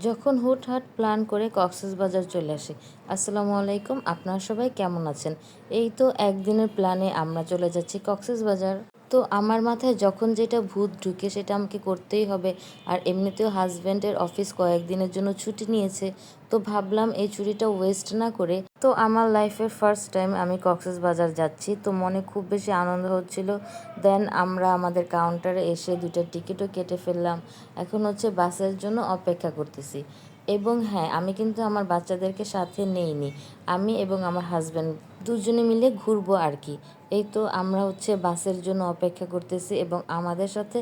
যখন হুটহাট প্ল্যান করে কক্সবাজার চলে আসি। আসসালামু আলাইকুম, আপনারা সবাই কেমন আছেন? এই তো একদিনের প্ল্যানে আমরা চলে যাচ্ছি কক্সবাজার। তো আমার মাথায় যখন যেটা ভূত ঢুকে সেটা আমাকে করতেই হবে। আর এমনিতেও হাজব্যান্ডের অফিস কয়েকদিনের জন্য ছুটি নিয়েছে। তো ভাবলাম এই ছুটিটা ওয়েস্ট না করে, তো আমার লাইফের ফার্স্ট টাইম আমি কক্সবাজার যাচ্ছি, তো মনে খুব বেশি আনন্দ হচ্ছিল। দেন আমরা আমাদের কাউন্টারে এসে দুটো টিকিটও কেটে ফেললাম। এখন হচ্ছে বাসের জন্য অপেক্ষা করতেছি। এবং হ্যাঁ, আমি কিন্তু আমার বাচ্চাদেরকে সাথে নেইনি। আমি এবং আমার হাজব্যান্ড দুজনে মিলে ঘুরবো আর কি। এই তো আমরা হচ্ছে বাসের জন্য অপেক্ষা করতেছি এবং আমাদের সাথে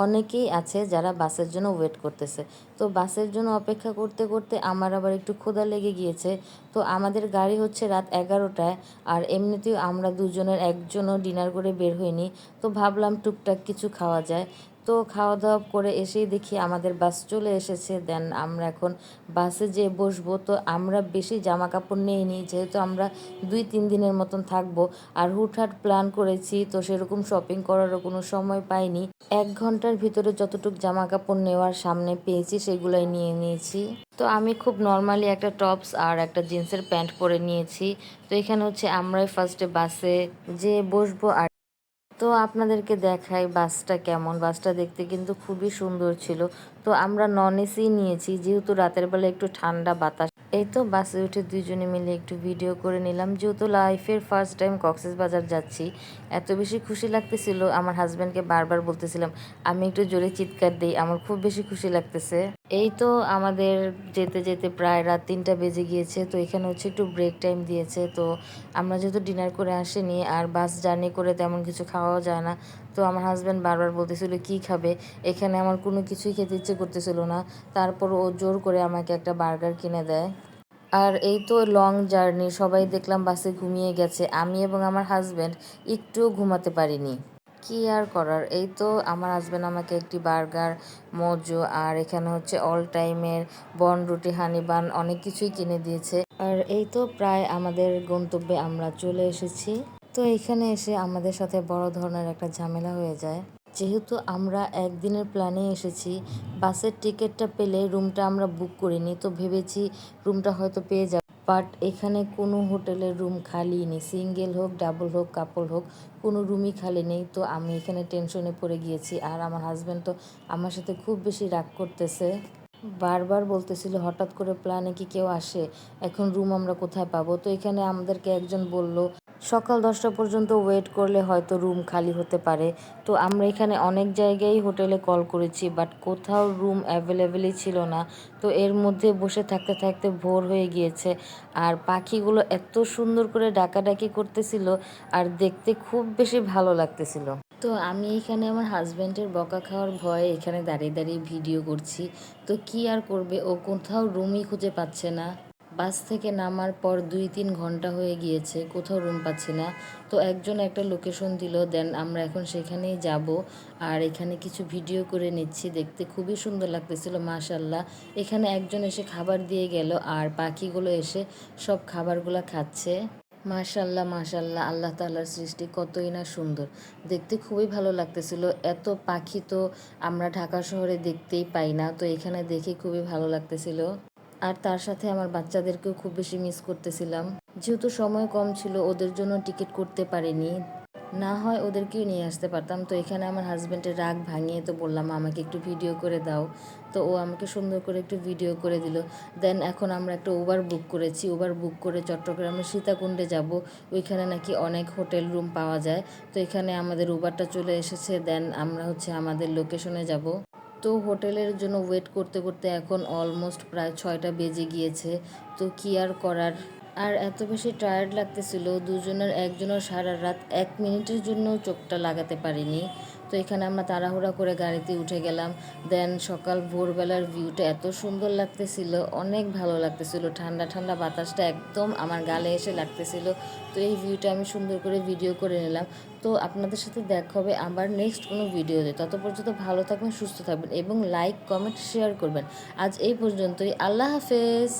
অনেকেই আছে যারা বাসের জন্য ওয়েট করতেছে। তো বাসের জন্য অপেক্ষা করতে করতে আমার আবার একটু ক্ষুধা লেগে গিয়েছে। তো আমাদের গাড়ি হচ্ছে রাত 11টায়। আর এমনিতেও আমরা দুজনের একজনও ডিনার করে বের হইনি। তো ভাবলাম টুকটাক কিছু খাওয়া যায়। তো খাওয়া দাওয়া করে এসেই দেখি আমাদের বাস চলে এসেছে। দেন আমরা এখন বাসে যেয়ে বসবো। তো আমরা বেশি জামা কাপড় নিইনি, যেহেতু আমরা 2-3 দিনের মতন থাকবো। আর হুটহাট প্ল্যান করেছি, তো সেরকম শপিং করারও কোনো সময় পাইনি। 1 ঘন্টার ভিতরে যতটুকু জামা কাপড় নেওয়ার সামনে পেয়েছি সেগুলাই নিয়ে নিয়েছি। তো আমি খুব নর্মালি একটা টপস আর একটা জিন্সের প্যান্ট পরে নিয়েছি। তো এখানে হচ্ছে আমরাই ফার্স্টে বাসে যেয়ে বসবো। আর তো আপনাদেরকে দেখাই বাসটা কেমন। বাসটা দেখতে কিন্তু খুবই সুন্দর ছিল। তো আমরা নন এসি নিয়েছি, যেহেতু রাতের বেলা একটু ঠান্ডা বাতাস। এই তো বাসে উঠে দুইজনে মিলে একটু ভিডিও করে নিলাম, যেহেতু লাইফের ফার্স্ট টাইম কক্সবাজার যাচ্ছি। এত বেশি খুশি লাগতেছিল, আমার হাজব্যান্ডকে বারবার বলতেছিলাম আমি একটু জোরে চিৎকার দিই, আমার খুব বেশি খুশি লাগতেছে। এই তো আমাদের যেতে যেতে প্রায় রাত 3টা বেজে গিয়েছে। তো এখানে হচ্ছে একটু ব্রেক টাইম দিয়েছে। তো আমরা যেহেতু ডিনার করে আসিনি আর বাস জার্নি করে তেমন কিছু খাওয়াও যায় না, তো আমার হাজব্যান্ড বারবার বলতেছিল কি খাবে। এখানে আমার কোনো কিছুই খেতে ইচ্ছে করতেছিল না। তারপর ও জোর করে আমাকে একটা বার্গার কিনে দেয়। আর এই তো লং জার্নি, সবাই দেখলাম বাসে ঘুমিয়ে গেছে, আমি এবং আমার হাজব্যান্ড একটুও ঘুমাতে পারিনি। কি আর করার, এই তো আমার হাজব্যান্ড আমাকে একটি বার্গার, মোজো আর এখানে হচ্ছে অল টাইমের বনরুটি, হানি বান অনেক কিছুই কিনে দিয়েছে। আর এই তো প্রায় আমাদের গন্তব্যে আমরা চলে এসেছি। তো এখানে এসে আমাদের সাথে বড় ধরনের একটা ঝামেলা হয়ে যায়। যেহেতু আমরা একদিনের প্ল্যানে এসেছি, বাসের টিকিটটা পেলে রুমটা আমরা বুক করিনি, তো ভেবেছি রুমটা হয়তো পেয়ে যাব। বাট এখানে কোনো হোটেলের রুম খালি নেই, সিঙ্গেল হোক, ডাবল হোক, কাপল হোক, কোনো রুমই খালি নেই। তো আমি এখানে টেনশনে পড়ে গিয়েছি। আর আমার হাজব্যান্ড তো আমার সাথে খুব বেশি রাগ করতেছে, বারবার বলতেছিল হঠাৎ করে প্ল্যানে কি কেউ আসে, এখন রুম আমরা কোথায় পাবো। তো এখানে আমাদেরকে একজন বলল সকাল 10টা পর্যন্ত ওয়েট করলে হয়তো রুম খালি হতে পারে। তো আমরা এখানে অনেক জায়গায় হোটেলে কল করেছি, বাট কোথাও রুম অ্যাভেলেবেলই ছিল না। তো এর মধ্যে বসে থাকতে থাকতে ভোর হয়ে গিয়েছে। আর পাখিগুলো এত সুন্দর করে ডাকাডাকি করতেছিল আর দেখতে খুব বেশি ভালো লাগতেছিল। তো আমি এখানে আমার হাজব্যান্ডের বকা খাওয়ার ভয়ে এখানে দাঁড়িয়ে দাঁড়িয়ে ভিডিও করছি। তো কি আর করবে, ও কোথাও রুমই খুঁজে পাচ্ছে না। বাস থেকে নামার পর 2-3 ঘন্টা হয়ে গিয়েছে, কোথাও রুম পাচ্ছি না। তো একজন একটা লোকেশন দিল, দেন আমরা এখন সেখানেই যাব। আর এখানে কিছু ভিডিও করে নিচ্ছি, দেখতে খুবই সুন্দর লাগতেছিল মাশাল্লাহ। এখানে একজন এসে খাবার দিয়ে গেল আর পাখিগুলো এসে সব খাবারগুলো খাচ্ছে। মাশাল্লাহ মাশাল্লাহ, আল্লাহ তাআলার সৃষ্টি কতই না সুন্দর, দেখতে খুবই ভালো লাগতেছিল। এত পাখি তো আমরা ঢাকা শহরে দেখতেই পাই না, তো এখানে দেখে খুবই ভালো লাগতেছিল। আর তার সাথে আমার বাচ্চাদেরকেও খুব বেশি মিস করতেছিলাম, যেহেতু সময় কম ছিল ওদের জন্য টিকিট করতে পারিনি। না হয় ওদেরকেও নিয়ে আসতে পারতাম। তো এখানে আমার হাজব্যান্ডের রাগ ভাঙিয়ে তো বললাম আমাকে একটু ভিডিও করে দাও। তো ও আমাকে সুন্দর করে একটু ভিডিও করে দিল। দেন এখন আমরা একটা উবার বুক করেছি, উবার বুক করে চট্টগ্রামের সীতাকুণ্ডে যাব। ওইখানে নাকি অনেক হোটেল রুম পাওয়া যায়। তো এখানে আমাদের উবারটা চলে এসেছে, দেন আমরা হচ্ছে আমাদের লোকেশনে যাব। তো হোটেলের জন্য ওয়েট করতে করতে এখন অলমোস্ট প্রায় 6টা বেজে গিয়েছে। তো কি আর করার। আর এত বেশি টায়ার্ড লাগতেছিল, দুজনের একজনের সারা রাত 1 মিনিটের জন্য চোখটা লাগাতে পারিনি। তো এখানে আমরা তাড়াহুড়া করে গাড়িতে উঠে গেলাম। দেন সকাল ভোরবেলার ভিউটা এত সুন্দর লাগতেছিল, অনেক ভালো লাগতেছিল, ঠান্ডা ঠান্ডা বাতাসটা একদম আমার গালে এসে লাগতেছিল। তো এই ভিউটা আমি সুন্দর করে ভিডিও করে নিলাম। তো আপনাদের সাথে দেখা হবে আবার নেক্সট কোনো ভিডিওতে। তত পর্যন্ত ভালো থাকবেন, সুস্থ থাকবেন এবং লাইক, কমেন্ট, শেয়ার করবেন। আজ এই পর্যন্তই, আল্লাহ হাফেজ।